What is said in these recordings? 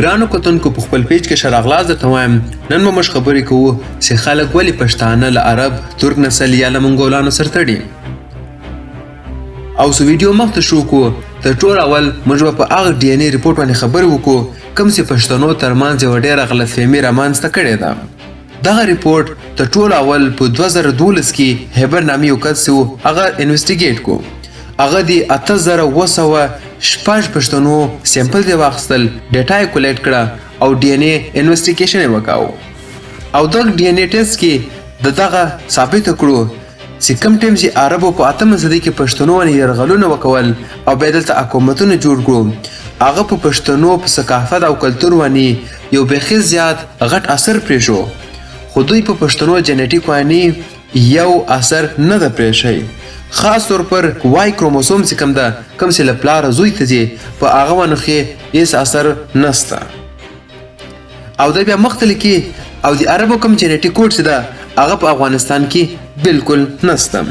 ګرانو کتونکو په خپل پیج کې شراغلاز درته وایم نن به موږ خبرې کوو چې خلک ولې پښتانه له عرب ترک نسل یا له منګولانو سره تړي او سو ویډیو مخته شروع کوو تر ټولو اول موږ به په هغه ډي ان اې ریپورټ باندې خبرې وکړو کوم چې پښتنو ترمنځ یوه ډېره غلطفهمي رامنځته کړې ده دغه ریپورټ تر ټولو اول په 2012 کې هیبر نامي یو کس و هغه انویسټیګیټ کو هغه د 8600 پښتنو سیمپل دی واخیستل ډیټا یې کولیکټ کړه او ډي ان اې انویسټیګیشن یې وکاو او دغه ډي ان اې ټیسټ کې دغه ثابته کړو چې کوم ټایم چې عربو په 8مه صدۍ کې پښتنو باندې یرغلونه وکول او بیا دلته حکومتونه جوړ کړو هغه په پښتنو په ثقافت او کلتور باندې یو بیخي زیات غټ اثر پرېښو خو دوی په پښتنو جنیټیک باندې یو اثر نه ده پرېښی خاص طور پر وای کروموسوم چې کوم ده کوم چې له پلاره زوی ته ځي په هغه باندې خو هېڅ اثر نسته او دا بیا مخته لیکي او د عربو کوم جنیټیک کوډ چې ده هغه په افغانستان کې بالکل نسته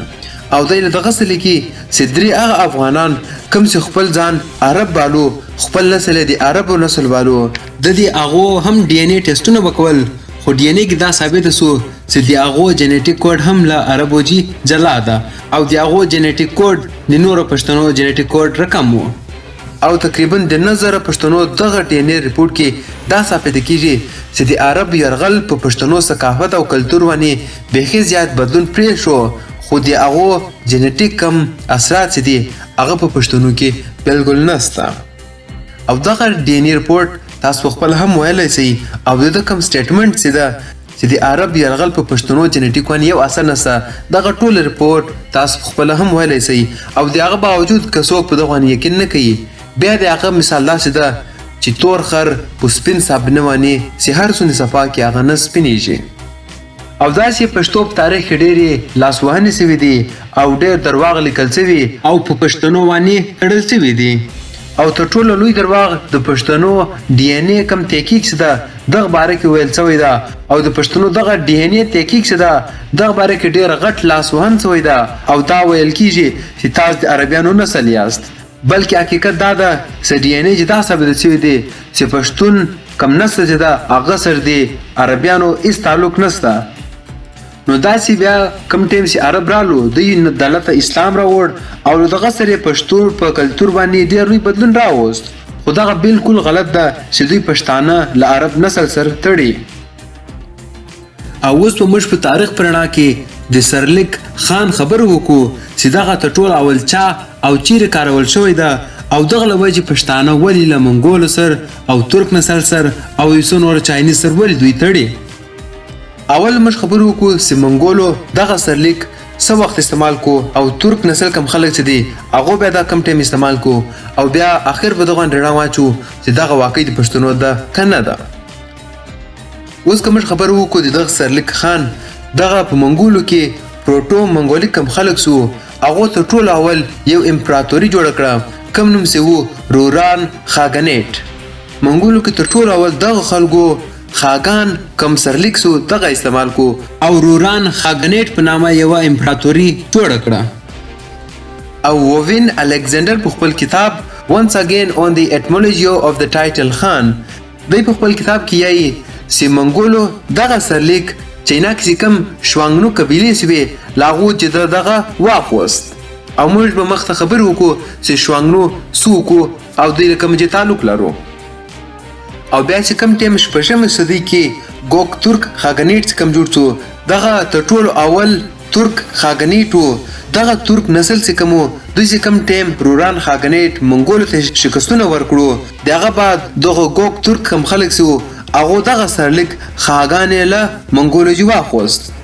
او دی له دغه څه لیکي چې درې هغه افغانان کوم چې خپل ځان عرب بالو خپل نسل یې د عربو نسل بالو د دې هغو هم ډي ان اې ټیسټونه به کول خو ډي ان اې کې دا ثابته سو چې د هغو جنیټیک کوډ هم له عربو جي جلا ده او د هغو جنیټیک کوډ د نورو پښتنو جنیټیک کوډ رقم و او تقریبا د 9000 پښتنو دغه ډي ان اې ریپورټ کې دا ثابته کیږي چې د عرب یرغل په پښتنو ثقافت او کلتور باندې بیخي زیات بدلون پرېښو خو د هغو جنیټیک کم اثرات چې دي هغه په پښتنو کې بالکل نسته او دغه ډي ان اې ریپورټ تاسو خپل هم ویلی شئ او د کوم سټیټمنټ چې ده چې د عرب یرغل په پښتنو جنیټیک باندې یو اثر نسته دغه ټول ریپورټ تاسو خپل هم ویلی شئ او د هغه باوجود که څوک په دغه باندې یقین نه کوي بیا د هغه مثال داسې ده چې تور خر په سپین صابونه باندې چې هر څومره صفا کې هغه نه سپینېږي او داسې پښتو په تاریخ کې ډېرې لاسوهنې سوي دي او ډېر درواغ لیکل سوي او په پښتنو باندې تړل سوي دي او تر ټولو لوی درواغ د پښتنو ډي ان اې کم تحقیق چې ده دغه باره کې ویل سوی ده او د پښتنو دغه ډي ان اې تحقیق چې ده دغه باره کې ډېر غټ لاسوهن سوی ده او دا ویل کیږي چې تاسو د عربیانو نسل یاست بلکې حقیقت دا ده چې ډي ان اې چې دا ثابته سوی دی چې پښتون کم نسل چې ده هغه سره د عربیانو هېڅ تعلق نسته نو داسې بیا کم ټایم چې عرب رالو دوی دلته اسلام راوړ او له دغه سره یې پښتو په کلتور باندې ډېر لوی بدلون راوست خو دغه بالکل غلط ده چې دوی پښتانه له عرب نسل سره تړي او اوس به موږ په تاریخ په رڼا کې د سرلیک خان خبرې وکړو چې دغه تر ټولو اول چا او چیرې کارول شوی ده او دغه له وجې پښتانه ولې له منګولو سره او ترک نسل سره او یو څو نور چایني سره ولې دوی تړي اول موږ خبرې وکړو چې منګولو دغه سرلیک څه وخت استعمال کو او ترک نسل کم خلک چې دي هغو بیا دا کم ټایم استعمال کو او بیا اخر په دغه رڼا واچو چې دغه واقعي د پښتنو ده که نه ده اوس که موږ خبرې وکړو د دغه سرلیک خان دغه په منګولو کې پروټو منګولیک کم خلک سو هغو تر ټولو اول یو امپراتوري جوړه کړه کم نوم چې و روران خاګنیټ منګولو کې تر ټولو اول دغه خلکو خاګان کم سرلیک سو دغه استعمال کو او روران خاګنیټ په نامه یوه امپراتوري جوړه کړه او ووین الکساندر په خپل کتاب once again on the etymology of the title خان دوی په خپل کتاب کې یایي چې منګولو دغه سرلیک چینا کې کم شوانګنو قبیلې سوې له هغو چې دغه واخوست او موږ به مخته خبرې وکړو چې شوانګنو څوک او دوی له کوم ځای تعلق لرو او بیا چې کم ټایم 6مه صدۍ کې ګوک ترک خاګنیټ کم جوړ شو دغه تر ټولو اول ترک خاګنیټ و دغه ترک نسل چې کوم دوی چې کم ټایم روران خاګنیټ منګولو ته شکستونه ورکړو د هغه بعد دغه ګوک ترک کم خلک چې هغو دغه سرلیک خاګانې له منګولو جي واخوست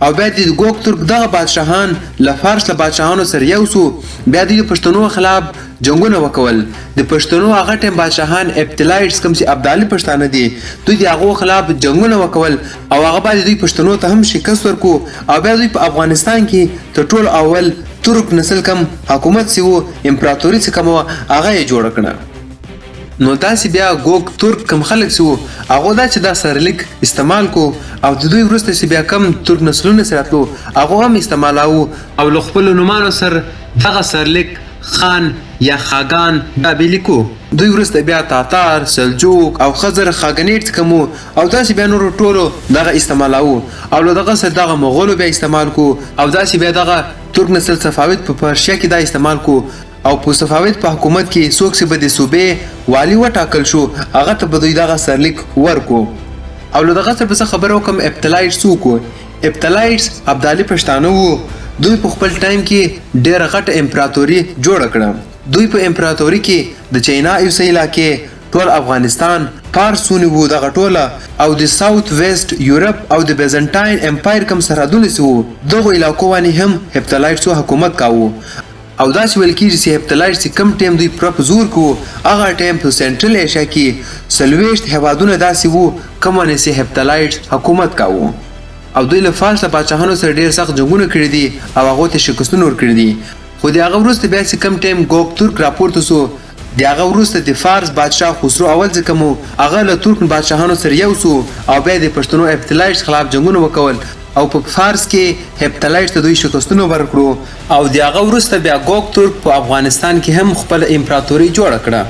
او بیا د ګوک ترک دغه بادشاهان له فارس له بادشاهانو سره یو سو بیا دوی د پښتنو خلاف جنګونه وکول د پښتنو هغه ټایم بادشاهان ابتلایټس کوم چې ابدالي پښتانه دي دوی د هغو خلاف جنګونه وکول او هغه بعد دوی پښتنو ته هم شکست ورکو او بیا دوی په افغانستان کې تر ټولو اول ترک نسل کم حکومت چې و امپراتوري چې کوم هغه یې جوړه کړه نو داسې بیا ګوک ترک کم خلک چې و هغو دا چې دا سرلیک استعمال کو او د دوی وروسته چې بیا کم ترک نسلونه سره راتلو هغو هم استعمالاوه او له خپلو نومانو سره دغه سرلیک خان یا خاگان دا لیکو. دوی وروسته بیا تاتار، سلجوق او خزر خاګنیټ کومو او داسې بیا نور ټولو دغه استعمالاو او له دغه سره دغه مغولو بیا استعمال کو او داسې بیا دغه ترک نسل صفاوید په پرشیا کې دا استعمال کو او په صفاوید په حکومت کې څوک چې به د صوبې والی وټاکل شو هغه ته به دوی دغه سرلیک ورکو. او له دغه سره به خبره وکم ابتلایټ څوک وو. ابتلایټس ابدالي پښتانه وو. دوی په خپل ټایم کې ډېره غټه امپراتوري جوړه کړه. دوی په امپراتوري کې د چینا ایوسه علاقې ټول افغانستان پارس ونیو دغه ټوله او د ساوث ویسټ یورپ او د بیزنټاین امپایر کم سرحدونه وو دغه علاقو باندې هم هپتلایټسو حکومت کاوه. او داسې ویل کېږي چې هپتلایټس کم ټیم دوی پرپ زور کوو هغه ټیم په سنټرل ایشیا کې 40 هیوادونه داسې وو کوم باندې چې هپتلایټس حکومت کاوه. او دوی له فارس پاچاهانو سره ډېر سخت جنګونه کړي دي او هغو ته شکستونه ورکړي دي. خو د هغه وروسته بیا چې کم ټیم ګوک ترک راپورته سو د هغه وروسته د فارس بادشاه خسرو اول ځکه مو هغه له ترک بادشاهانو سره یو سو او بیا د پښتنو هپتلایټس خلاف جنګونه وکول او په فارس کې هپتلایټس ته دوی شکستونه ورکړو او د هغه وروسته بیا ګوک ترک په افغانستان کې هم خپل امپراتوري جوړه کړه.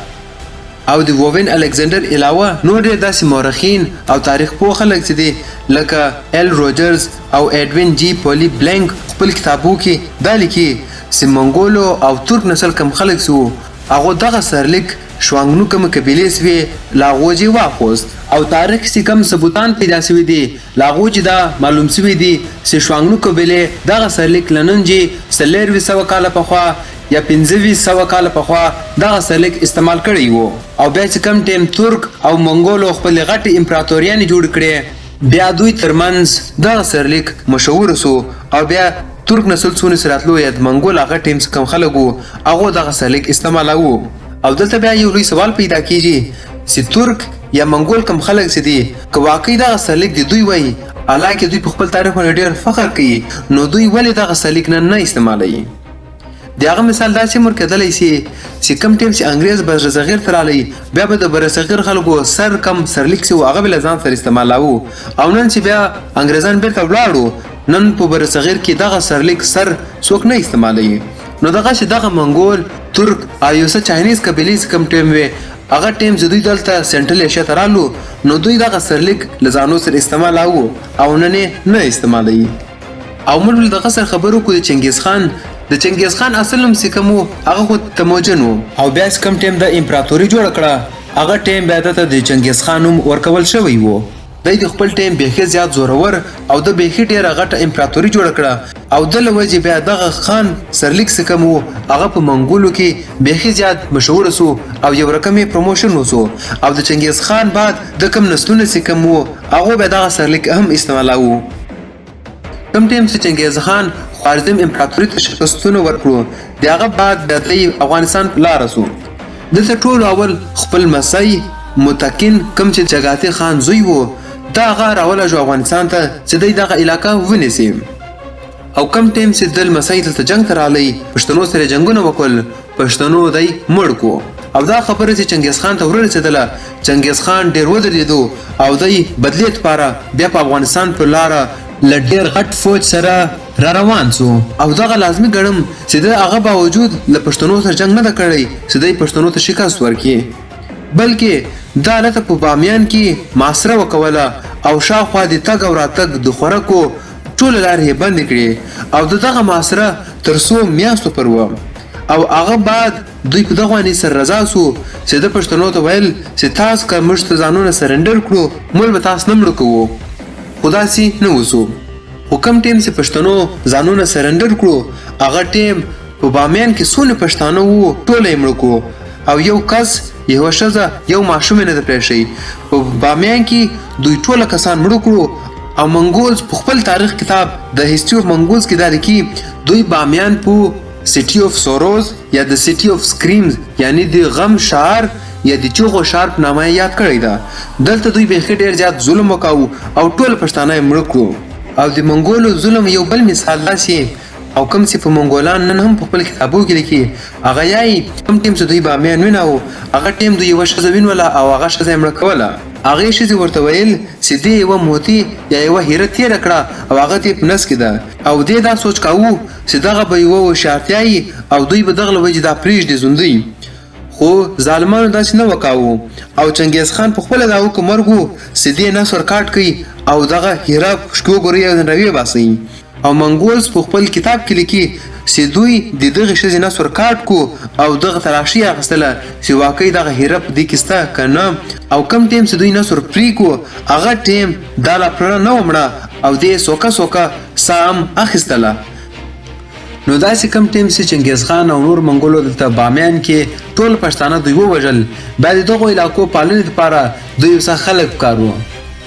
او د ووین الکساندر علاوه نور ډېر داسې مورخین او تاریخ پوه خلک چې دي لکه ایل روجرز او ایډوین جی پولی بلنک خپل کتابو کې دا لیکي چې منګولو او ترک نسل کم خلک سو هغه دغه سرلیک شوانګنو کوم قبیلې سوي لاغوجي واخوست او تاریخ کې کم ثبوتان پیدا شوي دي لاغوجي دا معلوم شوي دي چې شوانګنو قبیلې دغه سرلیک لننجي 400 کاله پخوا یا 1500 کاله پخوا دغه سرلیک استعمال کړی وو او بیا چې کم ټیم ترک او منګولو خپل غټي امپراتوریان جوړ کړي بیا دوی ترمنځ دغه سرلیک مشهور سو او بیا ترک نسل څونه سراتلو یا منګول هغه ټیم کم خلکو هغه دغه سرلیک استعمالوو. او دلته بیا یو لوی سوال پیدا کیږي چې ترک یا منګول کم خلک چې دي که واقعي دغه سرلیک دی دوی وایي حالانکه دوی په خپل تاریخ باندې ډېر فخر کوي نو دوی ولې دغه سرلیک نه استعمالوي. د هغه مثال داسې مور کېدلی چې کم ټیم چې انګریز برصغیر ته رالی بیا به د برصغیر خلکو سر کم سرلیک چې و هغه به له ځان سره استعمالوو او نن چې بیا انګریزان بیرته ولاړو نن په برصغیر کې دغه سرلیک سر څوک نه استعمالوي. نو دغه چې دغه منګول ترک او یو څه چاینیز قبیلې چې کم ټیم وي هغه ټیم چې دوی دلته سنټرل ایشیا ته رالو نو دوی دغه سرلیک له ځانو سره استعمالوو او نن یې نه استعمالوي. او موږ دغه سره خبرو کو د چنګیز خان د چنګیز خان اصل هم چې کوم هغه خو تموجن و او بیا چې کم ټیم د امپراتوري جوړه کړه هغه ټیم بیا ته د چنګیز خان هم ورکول شوی وو. د خپل ټیم بیخي زیات زورور او د بیخي ډیره غټه امپراتوري جوړه کړه او د لوجه بیا دغه خان سرلیک څخه کوم هغه په منګولو کې بیخي زیات مشهور سو او یو رقمي پروموشن وسو او د چنګیز خان بعد د کم نسلونه چې کوم هغه به دغه سرلیک هم استعمالوو. کم ټیم چې چنګیز خان خوارزم امپراتوري ته شکستونه ورکړو د هغه بعد د افغانستان په لار سو. دلته ټول اول خپل مسای متکن کم چې جګاتی خان زوی وو دا هغه راولجو افغانستان ته چې دوی دغه علاقه ونیسي او کم ټیم چې دل مسای دلته جنګ ته رالی پښتنو سره جنګونه وکړل پښتنو دی مړ کو او دا خبره چې چنګیز خان ته ورسېدله چنګیز خان ډېر ودرېدو او دی بدلې لپاره بیا په افغانستان په لاره له ډېر غټ فوج سره را روان سو او دغه لازمي ګڼم چې د هغه باوجود له پښتنو سره جنګ نه ده کړی چې دی پښتنو ته شکست ورکړي بلکې دا هلته په بامیان کې محاصره وکوله او شاوخوا د تګ او راتګ د خوراکو ټوله لارې یې بندې کړې او د دغه محاصره تر څو میاشتو پر وه او هغه بعد دوی په دغه باندې سر رضا سو چې د پښتنو ته ویل چې تاسو که موږ ته ځانونه سرنډر کړو موږ به تاسو نه مړه کوو خو داسې نه وسو. خو کوم ټیم چې پښتنو ځانونه سرنډر کړو هغه ټیم په بامیان کې څونه پښتانه وو ټوله یې مړه کړو او یو کس یوه ښځه یو ماشوم یې نه ده پرېښی. په بامیان کې دوی ټوله کسان مړه کړو او منګولز په خپل تاریخ کتاب د هیسټري اف منګولز کې دا لیکي دوی بامیان په سیټي اف سوروز یا د سیټي اف سکریمز یعنی د غم شهر یا د چغو شهر په نامه یاد کړی ده. دلته دوی بیخي ډېر زیات ظلم وکاو او ټول پښتانه یې مړه کړو او د منګولو ظلم یو بل مثال داسې او کوم چې په منګولان نن هم په خپل کتابو کې لیکي هغه یایي کوم ټیم چې دوی بامیان ونیو هغه ټیم دوی یوه ښځه ونیوله او هغه ښځه یې مړه کوله هغه شي ورته ویل چې دې یو موتی یا یو هیره تیر کړه او هغه ته پنس کړه او دې دا سوچ کاوه چې دغه به یو شرطیای او دوی به دغه وجه دا پریج دي زوندي خو ظالمانو داسې نه وکاوه او چنګیز خان په خپل دا حکم ورغو چې دې نصر کاټ کوي او دغه هیره شکو ګوري روي باسي او منګولز په خپل کتاب کې لیکي چې دوی د دغه شې نصر کاټ کو او دغه تلاشي اخستله چې واقعي دغه هیره په دې کېسته کنه او کم ټیم چې دوی نصر پری کو هغه ټیم دا لا پر نه ومړه او دې سوکا سام اخستله نو داسې کم ټیم چې چنګیز خان او نور منګولو دلته بامیان کې ټول پښتانه دوی ووژل بعد دغه علاقو پالنې لپاره دوی وسه خلک کارو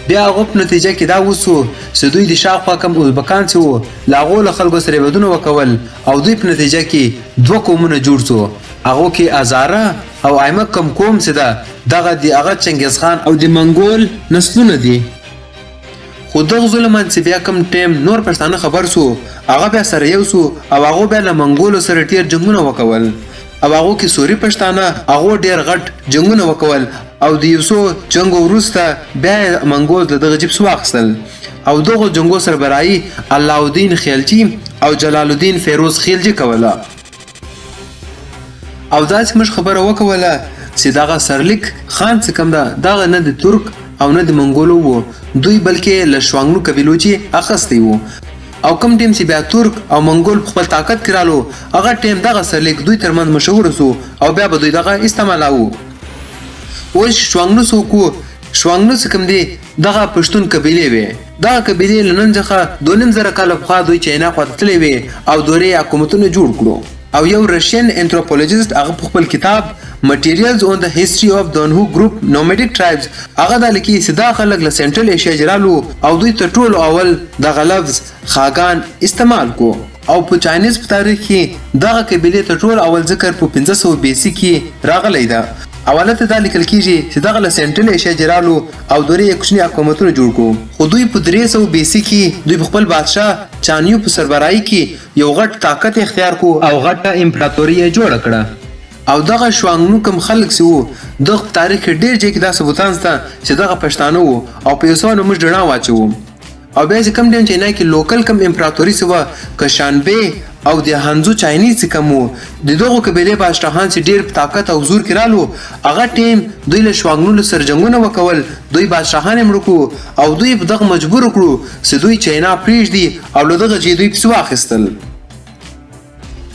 بیا هغه په نتیجه کې دا وسو چې دوی د شاوخوا کم ازبکان چې وو لاغو له خلکو سره بدونه وکول او دوی په نتیجه کې دوه قومونه جوړ شو هغه کې ازاره او ایمک کم قوم چې دغه د هغه چنګیز خان او د منګول نسلونه دي خو دغه ظلمان چې بیا کم ټیم نور پښتانه خبر سو هغه بیا سره یو سو او هغه بیا له منګولو سره ډیر جنگونه وکول او هغه کې سوري پښتانه هغه ډیر غټ جنگونه وکول او د یوسو جنگو وروسته بیا منګول دغه جبس واخیستل او دغه جنگو سره برای الله الدین خیلجی او جلال الدین فیروز خیلجی کوله او داسې مش خبره وکوله چې دغه سرلیک خان څه کم ده دغه نه د ترک او نه د منګولو وو دوی بلکې له شوانګلو قبیلو چې اخستی وو او کم ټیم چې بیا ترک او منګول خپل طاقت کرالو هغه ټیم دغه سرلیک دوی ترمن مشهور سو او بیا به دوی دغه استعمالو اوس شوانګلو سو کو شوانګلو څه کم دي دغه پښتون قبیلې وي دغه قبیلې لنن ځخه 2000 کال په دوی چینا خاطلې وي او دوري حکومتونه جوړ کړو او یو رشین انثروپولوژیست هغه په خپل کتاب Materials on the History of Donhu Group Nomadic Tribes هغه د لکی صدا خلک له سنټرل ایشیا جرالو او دوی ته ټول اول د لفظ خاگان استعمال کو او په چاینیز په تاریخ کې دغه قبیله ته ټول اول ذکر په 1500 بیسی کې راغلی دا اولته د لیکل کېږي چې دغه له سنټرل ایشیا جرالو او دوی کوچني حکومتونه جوړ کو خو دوی په 300 بیسی کې دوی خپل بادشاه چانیو په سربراهي کې یو غټ طاقت اختیار کو او غټه امپراتوري جوړ کړه او دغه شوانګنو کم خلک سو دغه تاریخ ډیر ځکه دا ثبوتان سته چې دغه پښتانه وو او په یوسانو مش ډڼا واچو او بیا چې کم ډیم چې نه کې لوکل کم امپراتوري سو کشانبه او د هانزو چاینیز کم وو د دغه قبيله بادشاہان چې ډیر طاقت او زور کړالو هغه ټیم دوی له شوانګنو سره جنگونه وکول دوی بادشاہان مړکو او دوی په دغه مجبور کړو چې دوی چینا پریږدي او له دغه چې دوی پسو اخیستل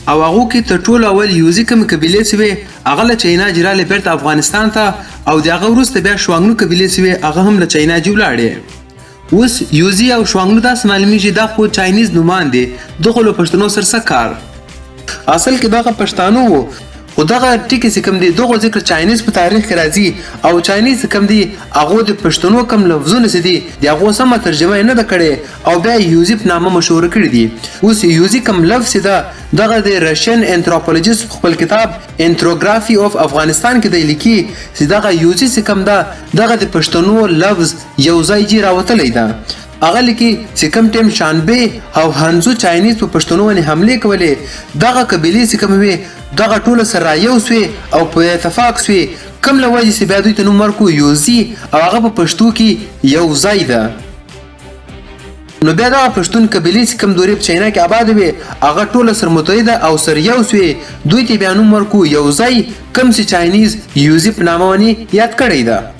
او هغه کې تر ټولو اول یوزي کوم قبيله سوي هغه له چینا جراله بیرته افغانستان ته او دغه وروسته بیا شوانګنو قبيله سوي هغه هم له چینا جوړاړي اوس یوزي او شوانګنو داس معلومي چې دا خو چاینیز نومان دي دغه له پښتنو سره سکار اصل کې دغه پښتانو وو خو دغه ټکی چې کوم دي دغه ذکر چاینیز په تاریخ کې راځي او چاینیز کوم دي هغه د پښتنو کوم لفظونه سي دي دغه سم ترجمه نه ده کړې او بیا یوزي په نامه مشهور کړی دي اوس یوزي کوم لفظ ده دغه د رشین انثروپولوژیست خپل کتاب انتروګرافي اف افغانستان کې دی لیکي چې دغه یوزي څه کوم ده دغه د پښتنو لفظ یو ځای جی راوتلی ده هغه لکه چې کوم ټیم شانبه او هانزو چاینیز په پښتنو باندې حمله کولې دغه قبيله چې کوم وي دغه ټول سره یو سوي او په اتفاق سوي کوم لوي چې بیا دوی ته نوم ورکو یوزي او هغه په پښتو کې یو ځای ده نو بیا دغه پښتون قبيله چې کوم دورې په چینا کې آباد وي هغه ټول سره متحده او سره یو سوي دوی ته بیا نوم ورکو یو ځای کوم چې چاینیز یوزي په نامه باندې یاد کړی ده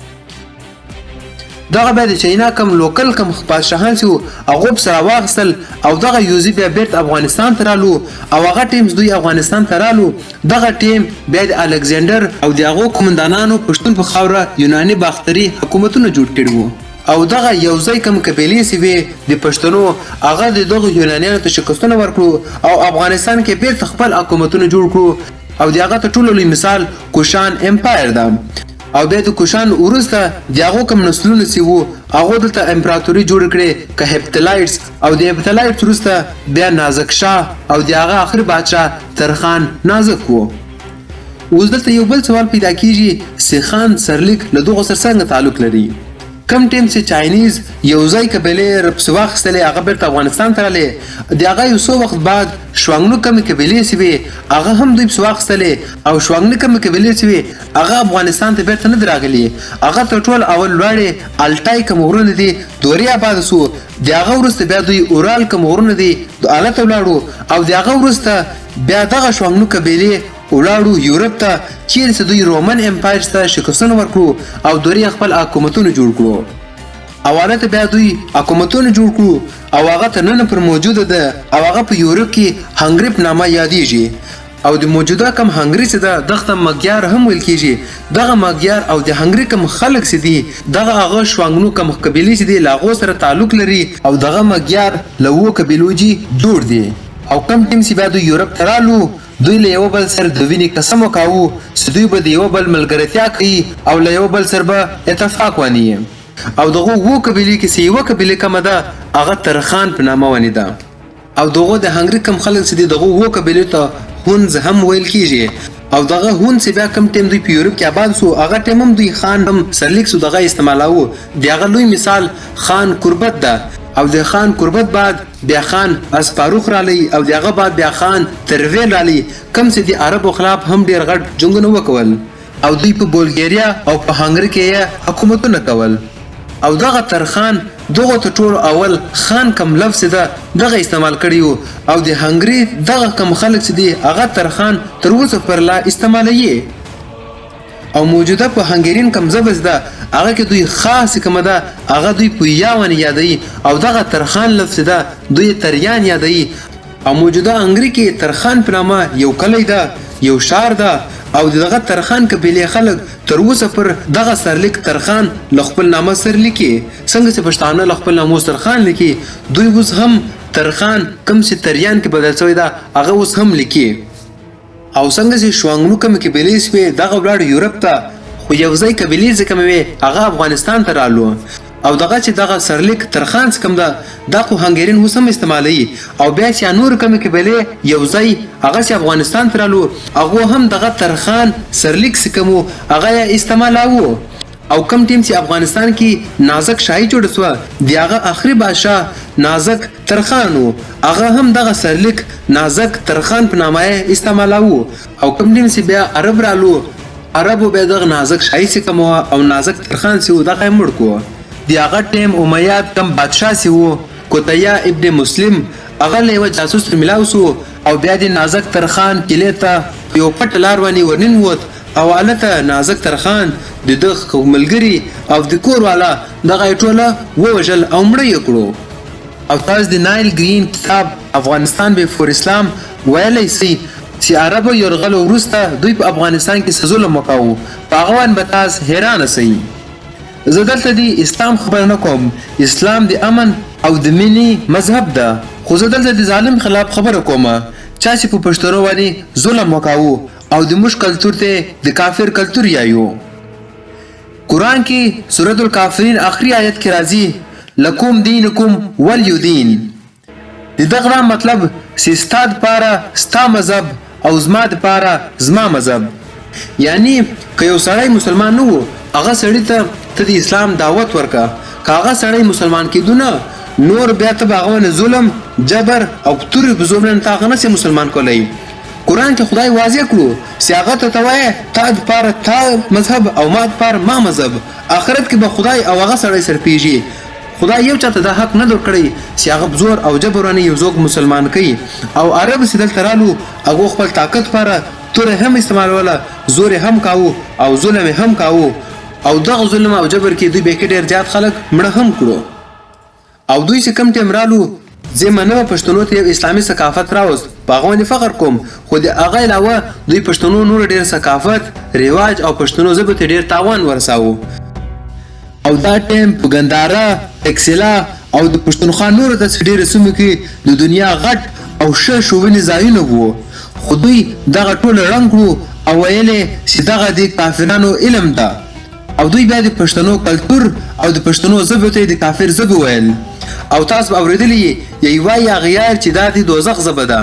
دغه به د چینا کم لوکل کم بادشاہان سو هغه سره واغسل او دغه یوزي بیا بیرته افغانستان ته رالو او هغه ټیمز دوی افغانستان ته رالو دغه ټیم بیا د الکساندر او دغه کومندانانو پښتون په خوره یوناني باختري حکومتونه جوړ کړي او دغه یو ځای کم قبيله سوي د پښتنو هغه دغه یونانیانو ته شکستونه ورکړو او افغانستان کې بیرته خپل حکومتونه جوړ کړو او دغه ته ټولو مثال کوشان امپایر ده او بیا د کوشان ورسته دغه کوم نسلونه سی وو هغه دلته امپراتوري جوړ کړي که هپتلایټس او د هپتلایټس ورسته بیا نازک شاه او دغه اخر بادشاه ترخان نازک وو اوس دلته یو بل سوال پیدا کیږي سیخان سرلیک له دغه سره څنګه تعلق لري کم ټیم چې چاینیز یو ځای قبیلې رپس واخیستلې هغه بیرته افغانستان ته رالې د هغه یو څو وخت بعد شوانګنو کمې قبیلې چې وې هغه هم دوی پس واخیستلې او شوانګنې کمې قبیلې چې وې هغه افغانستان ته بیرته نه دي راغلي هغه تر ټول اول لوړې الټای کوم غرونه دي دوري آباد سو د هغه وروسته بیا دوی اورال کوم غرونه دي اله ته ولاړو او د هغه وروسته بیا دغه شوانګنو قبیلې ولاړو یورپ ته چیرې چې دوی رومن امپایر ته شکستونه ورکړو او دوی خپل حکومتونه جوړ کړو او حالت بیا دوی حکومتونه جوړ کړو او هغه تر نن پر موجوده ده او هغه په یورپ کې هنګری په نامه یادېږي او د موجوده کم هنګری چې ده دغه مګیار هم ویل کېږي دغه مګیار او د هنګری کم خلک چې دي دغه هغه شوانګنو کم قبیلې چې دي له هغو سره تعلق لري او دغه مګیار له اووه قبیلو جوړ دي او کم ټیم چې بیا دوی یورپ ته رالو دوی له یو بل سره د وینې قسم وکاوه چې دوی به د یو بل ملګرتیا کوي او له یو بل سره به اتفاق ونیي او دغه اووه قبیلې کې چې یوه قبیله کمه ده هغه ترخان په نامه ونیده او دغه د هنګري کم خلک چې دي دغه اووه قبیلې ته هونز هم ویل کېږي او دغه هون چې بیا کم ټیم دوی په یورپ کې آباد سو هغه ټیم هم دوی خان هم سرلیک سو دغه استعمالاوه د هغه لوی مثال خان قربت ده او د خان قربت بعد بیا خان اسپاروخ رالی او دغه بعد بیا خان ترویل رالی کم چې د عربو خلاف هم ډیر غټ جنگونه وکول او دوی په بولګاریا او په هنګری کې حکومتونه کول او دغه ترخان دغه ته ټول اول خان کم لفظ ده دغه استعمال کړیو او د هنګری دغه کم خلک چې دی هغه ترخان تر اوسه پر لا استعمالوي او موجوده په هنګرین کم زبز ده هغه کې دوی خاص کومه ده هغه دوی په یاون یادوي او دغه ترخان لفظ ده دوی تریان یادوي او موجوده هنګری کې ترخان په نامه یو کلی ده یو شهر ده او دغه ترخان قبیله خلک تر اوسه پر دغه سرلیک ترخان لخپل نامه سر لیکي څنګه چې پښتانه لخپل نامه ترخان لیکي دوی اوس هم ترخان کم چې تریان کې بدل شوی ده هغه اوس هم لیکي او څنګه چې شوانګنو کوم قبیلې سوي دغه ولاړ یورپ ته خو یو ځای قبیلې ځکه مې هغه افغانستان ته رالو او دغه چې دغه سرلیک ترخان څخه ده دا خو هنګرین اوس هم استعمالوي او بیا چې نور کوم قبیلې یو ځای هغه چې افغانستان ته رالو هغه هم دغه ترخان سرلیک څخه هغه استعمالاوه او کم ټیم چې افغانستان کې نازک شاهي جوړ شو دی هغه اخري بادشاه نازک ترخان هغه هم دغه سرلیک نازک ترخان په نامه استعمالاوه او کم ټیم چې بیا عرب رالو عربو به دغه نازک شاهي څخه او نازک ترخان سي دغه مړ کو دی هغه ټیم امیاد کم بادشاه سي وو کوتیا ابن مسلم هغه له جاسوس ملاوسو او بیا د نازک ترخان کله ته یو پټ لار ونی ورنن ووت او الته نازک ترخان د دغه ملګری او د کور والا دغه ټوله ووجل او مړ کړو او تاسو د نایل گرین کتاب افغانستان بیفور اسلام ویلی سي چې عربو یرغل ورسته دوی په افغانستان کې ظلم وکاو په هغه وان به تاسو حیران سئ زه دلته د اسلام خبر نه کوم اسلام د امن او د مینې مذهب ده خو زه دلته د ظالم خلاف خبره کوم چا چې په پښتنو باندې ظلم وکاو او د موږ کلتور ته د کافر کلتور یایو قرآن کې سورۃ الکافرین آخري آیت کې راځي لکم دینکم ولی دین دغه مطلب چې ستاد پاره ستا مذهب او زما د پاره زما مذهب یعنی که یو سړی مسلمان نه وو هغه سړی ته د اسلام دعوت ورکا کاغه سړی مسلمان کیدونه نور بیا ته هغه ظلم جبر او تور په زوبلن تاغه نه مسلمان کولای قرآن کې خدای واضح کړو چې هغه ته توای تا د پاره تا مذهب او ما د پاره ما مذهب آخرت کې به خدای او هغه سړی سر پیږي خدای یو چاته د حق نه درکړي چې هغه زور او جبرانه یو زوګ مسلمان کوي او عرب سیدل ترالو هغه خپل طاقت لپاره تور هم استعمال ولا زور هم کاوه او ظلم هم کاوه او دغه ظلم او جبر کې دوی به ډیر زیات خلک مړه هم کړو او دوی چې کم ټیم رالو زمانه پښتنو ته اسلامي ثقافت راوست باغونه فخر کوم خو د هغه علاوه دوی پښتنو نور ډیر ثقافت ریواج او پښتنو ژبه ته ډیر تاوان ورساو او دا ټیم په ګنداره اکسلا او د پښتونخوا نور د ډیر سیمو کې د دنیا غټ او شوونی ځایونه وو خو دوی دغه ټول رنګ کړو او ویلې چې دغه د کافرانو علم ده او دوی بیا د پښتنو کلتور او د پښتنو ژبه ته د کافر ژبه ویل او تاسو به اوریدلی یو یا غیار چې دا د دوزخ زبه ده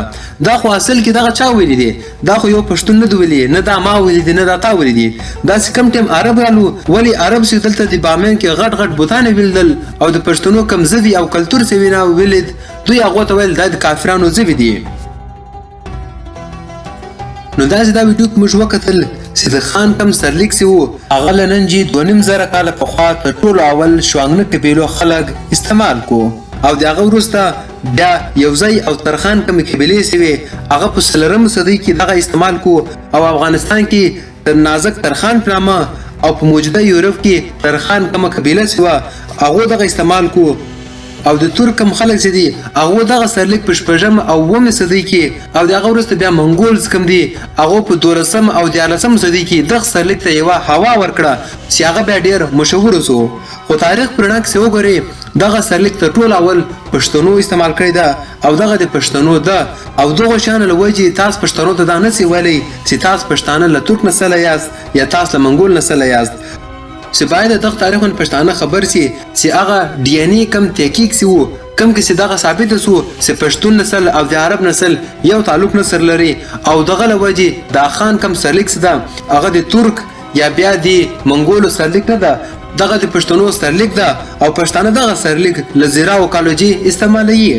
دا خو اصل کې دغه چا ویلي دي دا خو یو پښتون نه دی ویلي نه دا ما ویلي دي نه دا تا ویلي دي دا کم ټیم عرب رالو ولی عرب چې دلته د بامیان کې غټ غټ بوتان ویلدل او د پښتنو کم زوی او کلتور څه وینا ویلید دوی هغه ته ویل د کافرانو زوی دي نو دا ویډیو کې موږ وکتل سید خان کم سرلیک سی وو هغه لننجی 2.5 کال په خوا تر ټولو اول شوانګنه قبیلو خلک استعمال کو او دغه وروسته بیا یوځای او ترخان کم قبیلې سی وي هغه په سلرم صدی کې دغه استعمال کو او افغانستان کې تر نازک ترخان پلامه او په موجوده یورپ کې ترخان کم قبیله سی وا هغه دغه استعمال کو او د ترکم خلک چې دي هغه دغه سرلیک په شپږم او اوومه صدۍ کې او دغه وروسته بیا منګولز کم دي هغه په 12 او 14 صدۍ کې دغه سرلیک ته یو هوا ورکړه چې هغه بیا ډیر مشهور شو خو تاریخ پرناک څه وګوري دغه سرلیک ته ټول اول پښتنو استعمال کړی دا او دغه د پښتنو ده او دغه شان لوجي تاسو پښتنو ته دا نه سی ویلي چې تاسو پښتانه له ترک نسل یاست یا تاسو له منګول نسل یاست چې باید دغه تاریخون پښتانه خبر سي چې هغه ډي ان اي کم تحقیق سی وو کم کې دغه ثابت سو چې پښتون نسل او د عرب نسل یو تعلق نسل لري او دغه لوجي د خان کم سرلیک ده هغه د ترک یا بیا د منګولو سرلیک نه ده دغه د پښتنو سرلیک ده او پښتانه دغه سرلیک لزیرا او کالوجي استعمالوي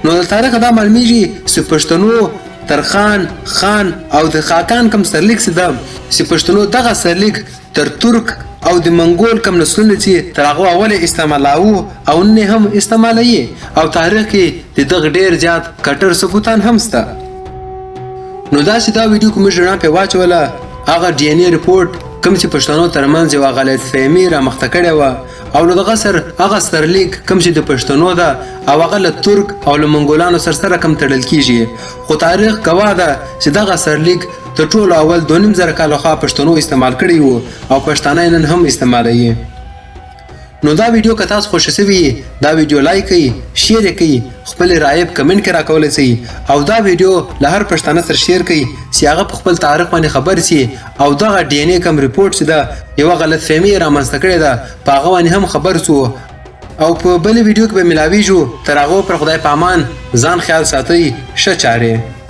نو د تاریخ دا معلومیږي چې پښتنو ترخان خان او د خاقان کم سرلیک ده چې پښتنو دغه سرلیک تر ترک او د منګول کم نسلونه چې تر هغه اول استعمالوه او نه هم استعمالوي او تاریخ کې د دغه ډیر زیات کټر ثبوتان هم شته نو دا چې دا ویډیو کوم ژوند په واچوله هغه ډي ان اي ریپورت کوم چې پښتنو ترمنځ یو غلط فهمي را مخته کړې و او دغه سر هغه سرلیک کوم چې د پښتنو ده او هغه له ترک او له منګولانو سره کم تړل کیږي خو تاریخ گواه ده چې دغه سرلیک تر ټولو اول 2.5 کال خوا پښتنو استعمال کړی وو او پښتانه نن هم استعمالوي نو دا ویډیو که تاسو خوښ شوی دا ویډیو لایک کړئ شیر کړئ خپل رائے کمنټ کې راکولای شئ او دا ویډیو له هر پښتانه سره شیر کړئ چې هغه په خپل تاریخ باندې خبر شي او دغه ډي ان اي کم ریپورت ده یو غلط فهمي رامنځته کړې ده په هغه باندې هم خبر شو او په بل ویډیو کې به ملاوي شو تر هغه پر خدای پامان ځان خیال ساتئ ښه چاره